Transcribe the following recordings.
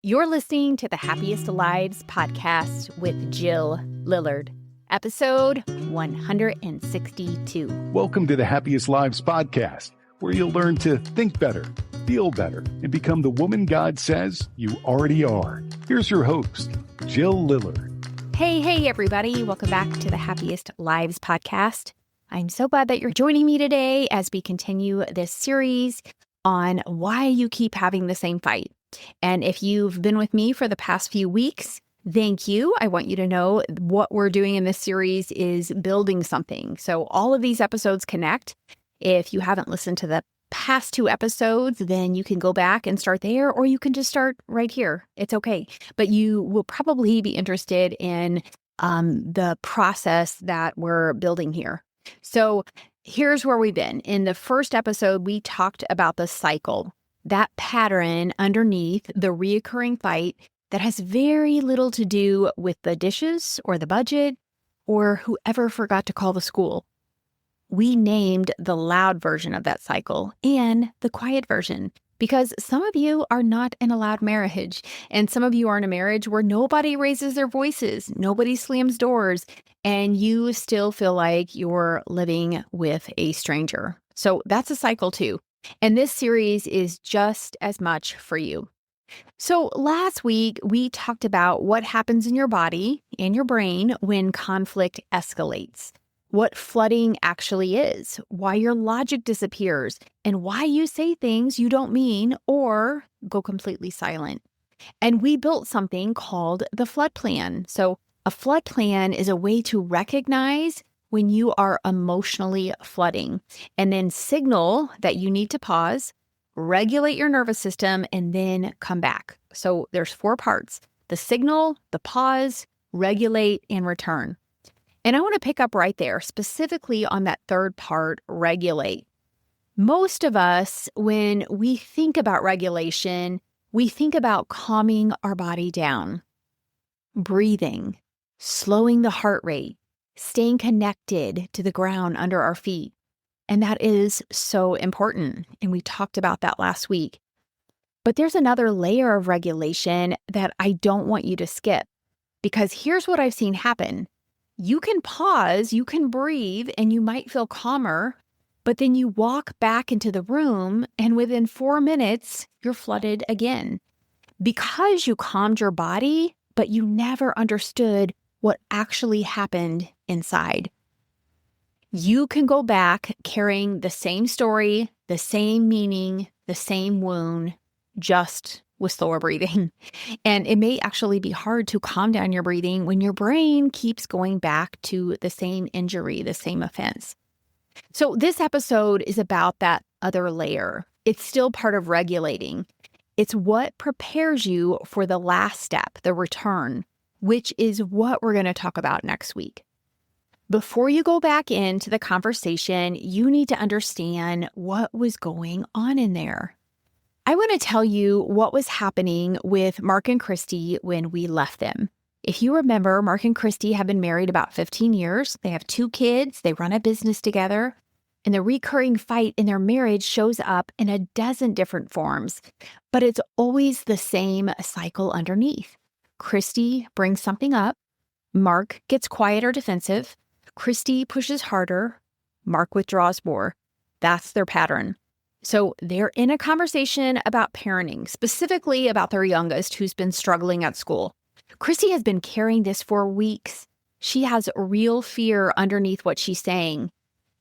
You're listening to the Happiest Lives podcast with Jill Lillard, episode 162. Welcome to the Happiest Lives podcast, where you'll learn to think better, feel better, and become the woman God says you already are. Here's your host, Jill Lillard. Hey, everybody. Welcome back to the Happiest Lives podcast. I'm so glad that you're joining me today as we continue this series on why you keep having the same fight. And if you've been with me for the past few weeks, thank you. I want you to know what we're doing in this series is building something. So all of these episodes connect. If you haven't listened to the past two episodes, then you can go back and start there, or you can just start right here. It's okay. But you will probably be interested in the process that we're building here. So here's where we've been. In the first episode, we talked about the cycle, that pattern underneath the reoccurring fight that has very little to do with the dishes or the budget or whoever forgot to call the school. We named the loud version of that cycle and the quiet version because some of you are not in a loud marriage and some of you are in a marriage where nobody raises their voices, nobody slams doors, and you still feel like you're living with a stranger. So that's a cycle too. And this series is just as much for you. So last week, we talked about what happens in your body and your brain when conflict escalates, what flooding actually is, why your logic disappears, and why you say things you don't mean or go completely silent. And we built something called the flood plan. So a flood plan is a way to recognize when you are emotionally flooding, and then signal that you need to pause, regulate your nervous system, and then come back. So there's 4 parts: the signal, the pause, regulate, and return. And I want to pick up right there, specifically on that third part, regulate. Most of us, when we think about regulation, we think about calming our body down, breathing, slowing the heart rate, staying connected to the ground under our feet. And that is so important. And we talked about that last week. But there's another layer of regulation that I don't want you to skip, because here's what I've seen happen. You can pause, you can breathe, and you might feel calmer, but then you walk back into the room and within 4 minutes, you're flooded again. Because you calmed your body, but you never understood what actually happened inside. You can go back carrying the same story, the same meaning, the same wound, just with slower breathing. And it may actually be hard to calm down your breathing when your brain keeps going back to the same injury, the same offense. So this episode is about that other layer. It's still part of regulating. It's what prepares you for the last step, the return, which is what we're going to talk about next week. Before you go back into the conversation, you need to understand what was going on in there. I want to tell you what was happening with Mark and Christy when we left them. If you remember, Mark and Christy have been married about 15 years. They have 2 kids. They run a business together. And the recurring fight in their marriage shows up in a dozen different forms, but it's always the same cycle underneath. Christy brings something up. Mark gets quiet or defensive. Christy pushes harder. Mark withdraws more. That's their pattern. So they're in a conversation about parenting, specifically about their youngest who's been struggling at school. Christy has been carrying this for weeks. She has real fear underneath what she's saying.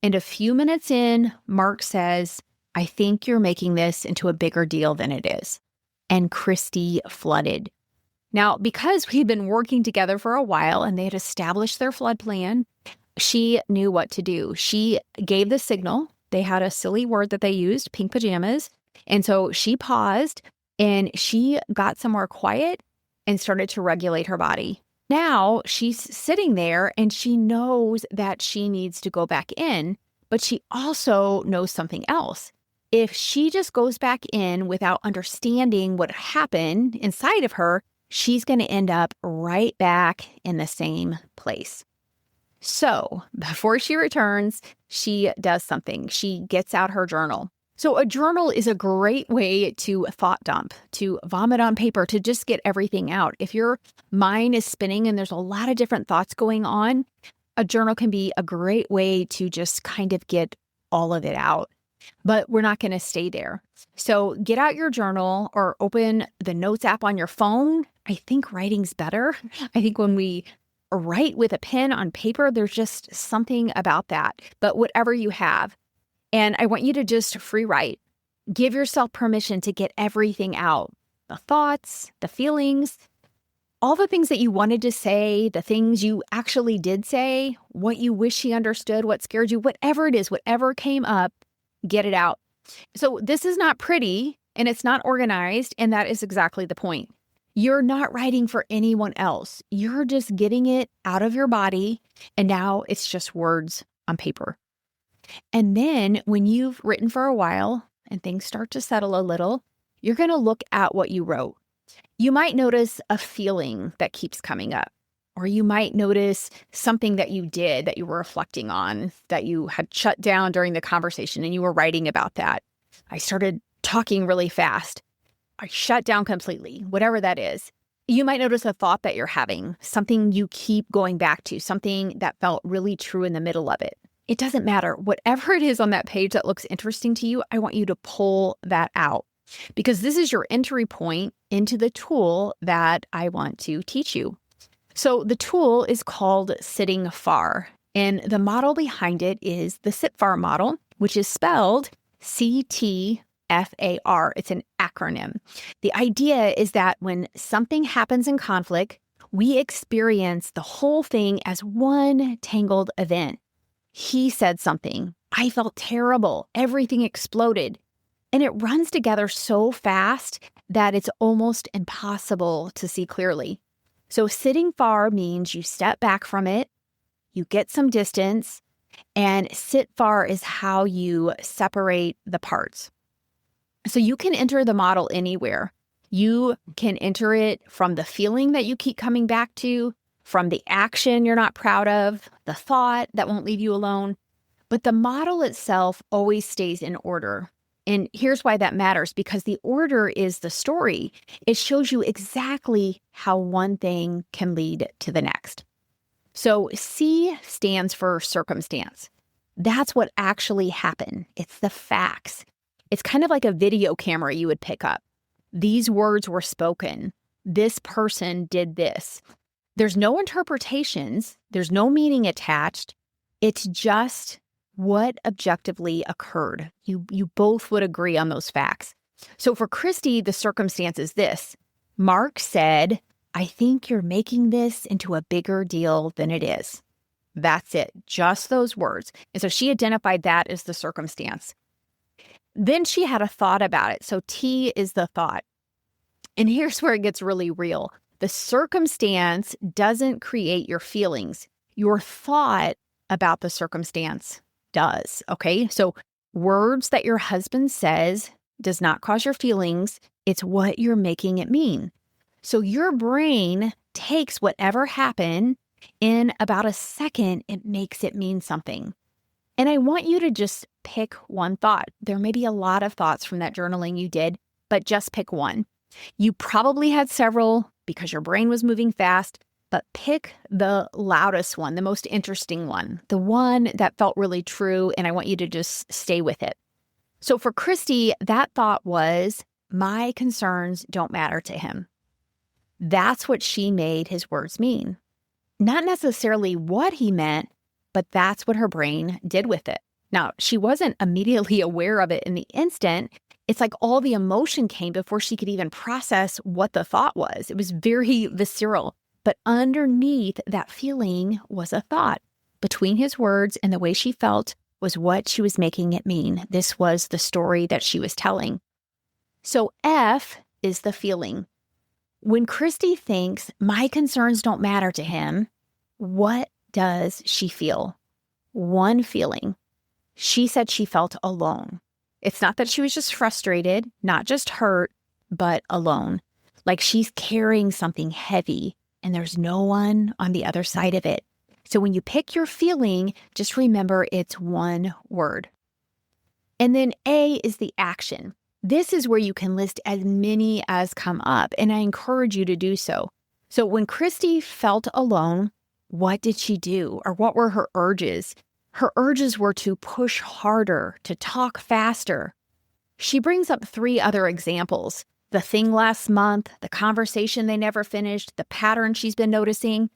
And a few minutes in, Mark says, "I think you're making this into a bigger deal than it is." And Christy flooded. Now, because we'd been working together for a while and they had established their flood plan, she knew what to do. She gave the signal. They had a silly word that they used, pink pajamas. And so she paused and she got somewhere quiet and started to regulate her body. Now she's sitting there and she knows that she needs to go back in, but she also knows something else. If she just goes back in without understanding what happened inside of her, she's going to end up right back in the same place. So before she returns, she does something. She gets out her journal. So a journal is a great way to thought dump, to vomit on paper, to just get everything out. If your mind is spinning and there's a lot of different thoughts going on, a journal can be a great way to just kind of get all of it out. But we're not going to stay there. So get out your journal or open the notes app on your phone. I think writing's better. I think when we write with a pen on paper, there's just something about that. But whatever you have. And I want you to just free write. Give yourself permission to get everything out. The thoughts, the feelings, all the things that you wanted to say, the things you actually did say, what you wish he understood, what scared you, whatever it is, whatever came up, get it out. So this is not pretty and it's not organized. And that is exactly the point. You're not writing for anyone else. You're just getting it out of your body. And now it's just words on paper. And then when you've written for a while and things start to settle a little, you're going to look at what you wrote. You might notice a feeling that keeps coming up, or you might notice something that you did that you were reflecting on, that you had shut down during the conversation and you were writing about that. I started talking really fast. I shut down completely, whatever that is. You might notice a thought that you're having, something you keep going back to, something that felt really true in the middle of it. It doesn't matter. Whatever it is on that page that looks interesting to you, I want you to pull that out because this is your entry point into the tool that I want to teach you. So the tool is called CTFAR, and the model behind it is the CTFAR model, which is spelled CTFAR. It's an acronym. The idea is that when something happens in conflict, we experience the whole thing as one tangled event. He said something. I felt terrible. Everything exploded. And it runs together so fast that it's almost impossible to see clearly. So sitting far means you step back from it, you get some distance, and sit far is how you separate the parts. So you can enter the model anywhere. You can enter it from the feeling that you keep coming back to, from the action you're not proud of, the thought that won't leave you alone. But the model itself always stays in order. And here's why that matters, because the order is the story. It shows you exactly how one thing can lead to the next. So C stands for circumstance. That's what actually happened. It's the facts. It's kind of like a video camera you would pick up. These words were spoken. This person did this. There's no interpretations. There's no meaning attached. It's just what objectively occurred. You both would agree on those facts. So for Christy, the circumstance is this. Mark said, I think you're making this into a bigger deal than it is. That's it. Just those words. And so she identified that as the circumstance. Then she had a thought about it. So T is the thought. And here's where it gets really real. The circumstance doesn't create your feelings. Your thought about the circumstance does, okay? So words that your husband says does not cause your feelings. It's what you're making it mean. So your brain takes whatever happened in about a second, it makes it mean something. And I want you to just pick one thought. There may be a lot of thoughts from that journaling you did, but just pick one. You probably had several because your brain was moving fast, but pick the loudest one, the most interesting one, the one that felt really true, and I want you to just stay with it. So for Christy, that thought was, my concerns don't matter to him. That's what she made his words mean. Not necessarily what he meant, but that's what her brain did with it. Now, she wasn't immediately aware of it in the instant. It's like all the emotion came before she could even process what the thought was. It was very visceral. But underneath that feeling was a thought. Between his words and the way she felt was what she was making it mean. This was the story that she was telling. So F is the feeling. When Christy thinks, my concerns don't matter to him, what does she feel? One feeling. She said she felt alone. It's not that she was just frustrated, not just hurt, but alone. Like she's carrying something heavy and there's no one on the other side of it. So when you pick your feeling, just remember it's one word. And then A is the action. This is where you can list as many as come up, and I encourage you to do so. So when Christy felt alone, what did she do? Or what were her urges? Her urges were to push harder, to talk faster. She brings up 3 other examples: the thing last month, the conversation they never finished, the pattern she's been noticing.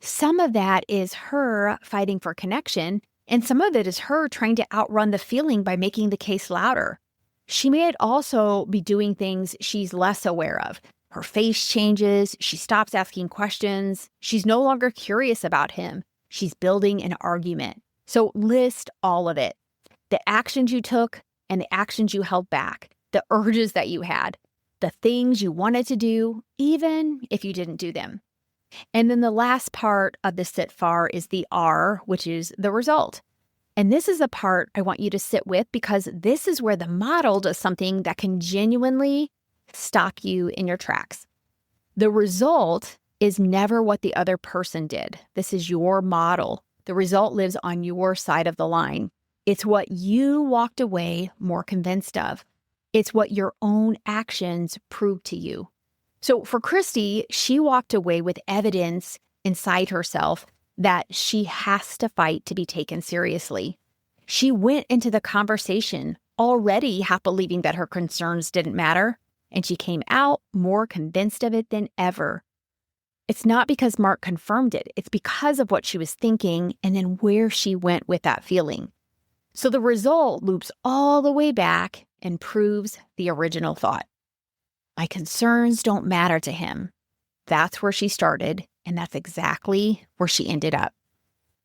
Some of that is her fighting for connection, and some of it is her trying to outrun the feeling by making the case louder. She may also be doing things she's less aware of. Her face changes, she stops asking questions, she's no longer curious about him, she's building an argument. So list all of it: the actions you took and the actions you held back, the urges that you had, the things you wanted to do, even if you didn't do them. And then the last part of the CTFAR is the R, which is the result. And this is the part I want you to sit with, because this is where the model does something that can genuinely stop you in your tracks. The result is never what the other person did. This is your model. The result lives on your side of the line. It's what you walked away more convinced of. It's what your own actions proved to you. So for Christy, she walked away with evidence inside herself that she has to fight to be taken seriously. She went into the conversation already half believing that her concerns didn't matter, and she came out more convinced of it than ever. It's not because Mark confirmed it. It's because of what she was thinking and then where she went with that feeling. So the result loops all the way back and proves the original thought. My concerns don't matter to him. That's where she started, and that's exactly where she ended up.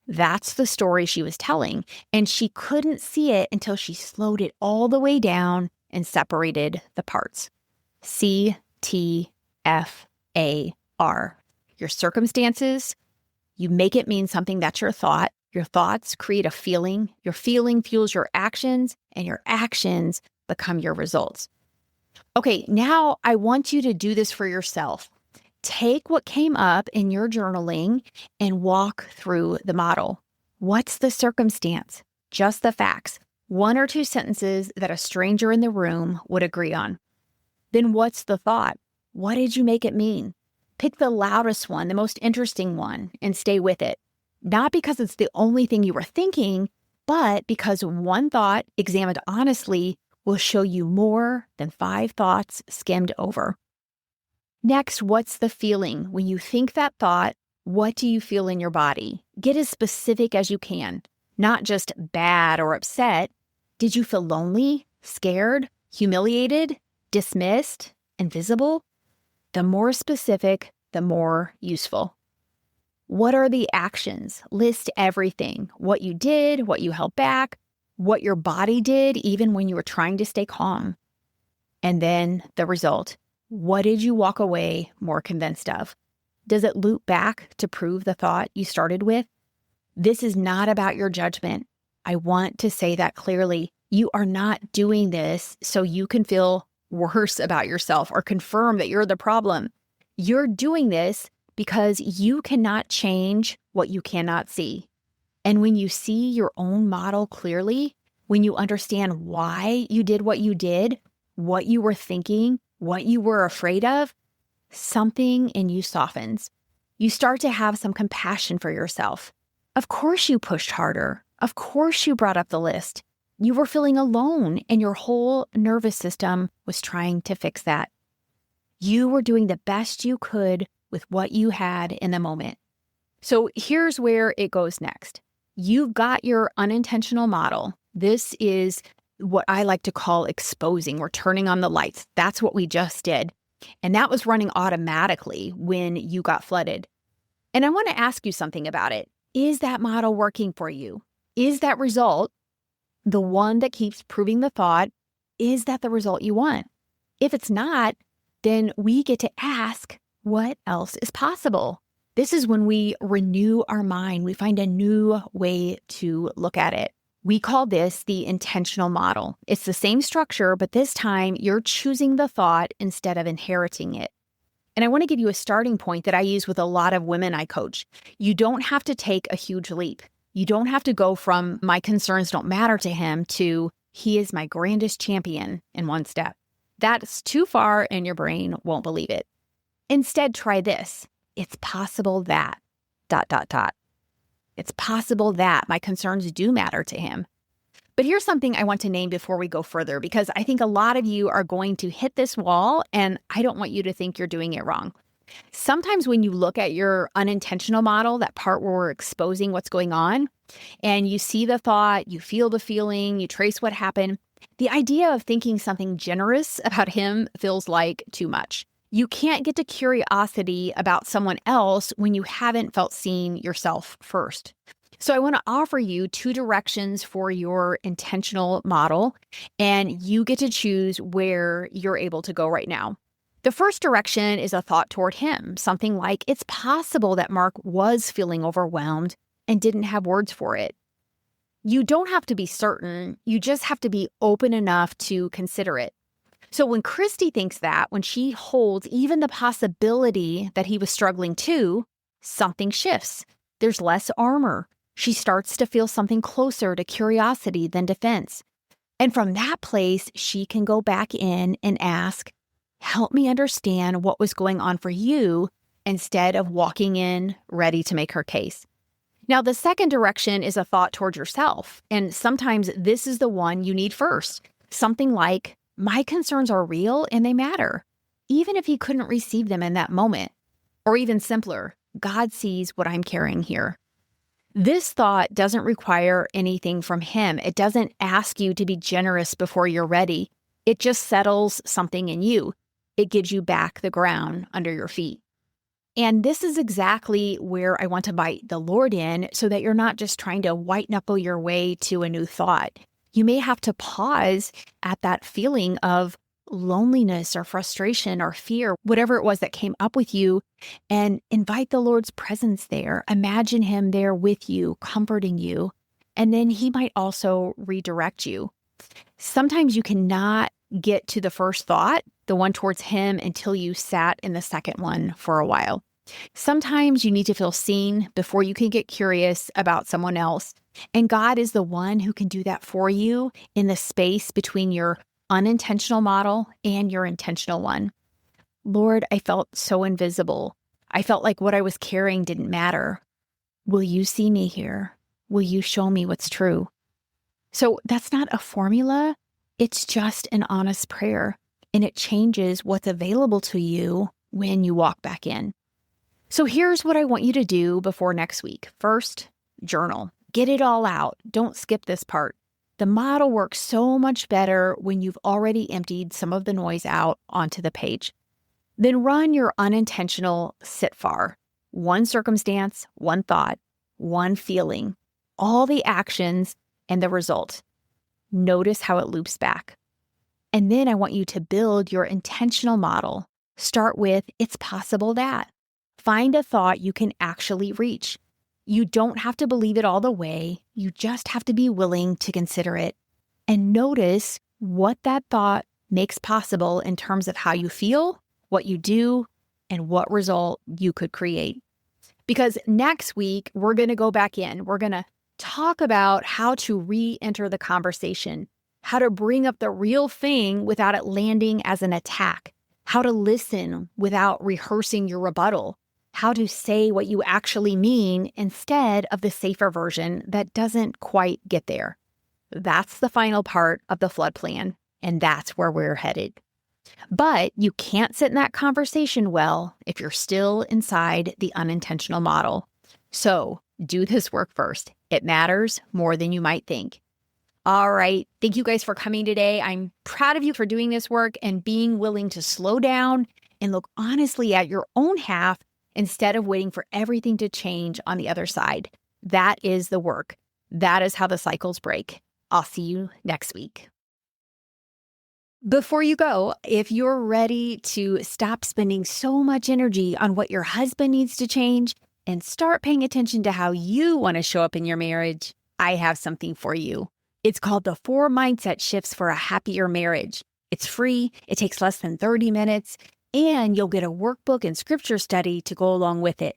That's the story she was telling, and she couldn't see it until she slowed it all the way down and separated the parts. CTFAR. Your circumstances, you make it mean something that's your thought. Your thoughts create a feeling. Your feeling fuels your actions, and your actions become your results. Okay, now I want you to do this for yourself. Take what came up in your journaling and walk through the model. What's the circumstance? Just the facts. 1 or 2 sentences that a stranger in the room would agree on. Then what's the thought? What did you make it mean? Pick the loudest one, the most interesting one, and stay with it. Not because it's the only thing you were thinking, but because one thought examined honestly will show you more than 5 thoughts skimmed over. Next, what's the feeling? When you think that thought, what do you feel in your body? Get as specific as you can, not just bad or upset. Did you feel lonely, scared, humiliated, dismissed, invisible? The more specific, the more useful. What are the actions? List everything. What you did, what you held back, what your body did even when you were trying to stay calm. And then the result. What did you walk away more convinced of? Does it loop back to prove the thought you started with? This is not about your judgment. I want to say that clearly. You are not doing this so you can feel worse about yourself or confirm that you're the problem. You're doing this because you cannot change what you cannot see. And when you see your own model clearly, when you understand why you did what you did, what you were thinking, what you were afraid of, something in you softens. You start to have some compassion for yourself. Of course you pushed harder. Of course you brought up the list. You were feeling alone, and your whole nervous system was trying to fix that. You were doing the best you could with what you had in the moment. So here's where it goes next. You've got your unintentional model. This is what I like to call exposing or turning on the lights. That's what we just did. And that was running automatically when you got flooded. And I want to ask you something about it. Is that model working for you? Is that result the one that keeps proving the thought? Is that the result you want? If it's not, then we get to ask, what else is possible? This is when we renew our mind. We find a new way to look at it. We call this the intentional model. It's the same structure, but this time you're choosing the thought instead of inheriting it. And I want to give you a starting point that I use with a lot of women I coach. You don't have to take a huge leap. You don't have to go from my concerns don't matter to him to He is my grandest champion in one step. That's too far and your brain won't believe it. Instead, try this. It's possible that, ... It's possible that my concerns do matter to him. But here's something I want to name before we go further, because I think a lot of you are going to hit this wall, and I don't want you to think you're doing it wrong. Sometimes when you look at your unintentional model, that part where we're exposing what's going on, and you see the thought, you feel the feeling, you trace what happened, the idea of thinking something generous about him feels like too much. You can't get to curiosity about someone else when you haven't felt seen yourself first. So I want to offer you 2 directions for your intentional model, and you get to choose where you're able to go right now. The first direction is a thought toward him, something like, it's possible that Mark was feeling overwhelmed and didn't have words for it. You don't have to be certain, you just have to be open enough to consider it. So when Christy thinks that, when she holds even the possibility that he was struggling too, something shifts. There's less armor. She starts to feel something closer to curiosity than defense. And from that place, she can go back in and ask, help me understand what was going on for you, instead of walking in ready to make her case. Now, the second direction is a thought toward yourself. And sometimes this is the one you need first. Something like, my concerns are real and they matter, even if he couldn't receive them in that moment. Or even simpler, God sees what I'm carrying here. This thought doesn't require anything from him. It doesn't ask you to be generous before you're ready. It just settles something in you. It gives you back the ground under your feet. And this is exactly where I want to invite the Lord in, so that you're not just trying to white knuckle your way to a new thought. You may have to pause at that feeling of loneliness or frustration or fear, whatever it was that came up with you, and invite the Lord's presence there. Imagine him there with you, comforting you, and then he might also redirect you. Sometimes you cannot get to the first thought, the one towards him, until you sat in the second one for a while. Sometimes you need to feel seen before you can get curious about someone else. And God is the one who can do that for you in the space between your unintentional model and your intentional one. Lord, I felt so invisible. I felt like what I was carrying didn't matter. Will you see me here? Will you show me what's true? So that's not a formula. It's just an honest prayer, and it changes what's available to you when you walk back in. So here's what I want you to do before next week. First, journal. Get it all out. Don't skip this part. The model works so much better when you've already emptied some of the noise out onto the page. Then run your unintentional CTFAR. One circumstance, one thought, one feeling, all the actions and the result. Notice how it loops back. And then I want you to build your intentional model. Start with, it's possible that. Find a thought you can actually reach. You don't have to believe it all the way. You just have to be willing to consider it. And notice what that thought makes possible in terms of how you feel, what you do, and what result you could create. Because next week, we're going to go back in. We're going to talk about how to re-enter the conversation, how to bring up the real thing without it landing as an attack, how to listen without rehearsing your rebuttal, how to say what you actually mean instead of the safer version that doesn't quite get there. That's the final part of the flood plan, and that's where we're headed. But you can't sit in that conversation well if you're still inside the unintentional model. So do this work first. It matters more than you might think. All right. Thank you guys for coming today. I'm proud of you for doing this work and being willing to slow down and look honestly at your own half instead of waiting for everything to change on the other side. That is the work. That is how the cycles break. I'll see you next week. Before you go, if you're ready to stop spending so much energy on what your husband needs to change and start paying attention to how you want to show up in your marriage, I have something for you. It's called the 4 Mindset Shifts for a Happier Marriage. It's free. It takes less than 30 minutes. And you'll get a workbook and scripture study to go along with it.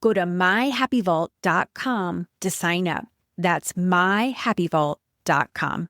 Go to myhappyvault.com to sign up. That's myhappyvault.com.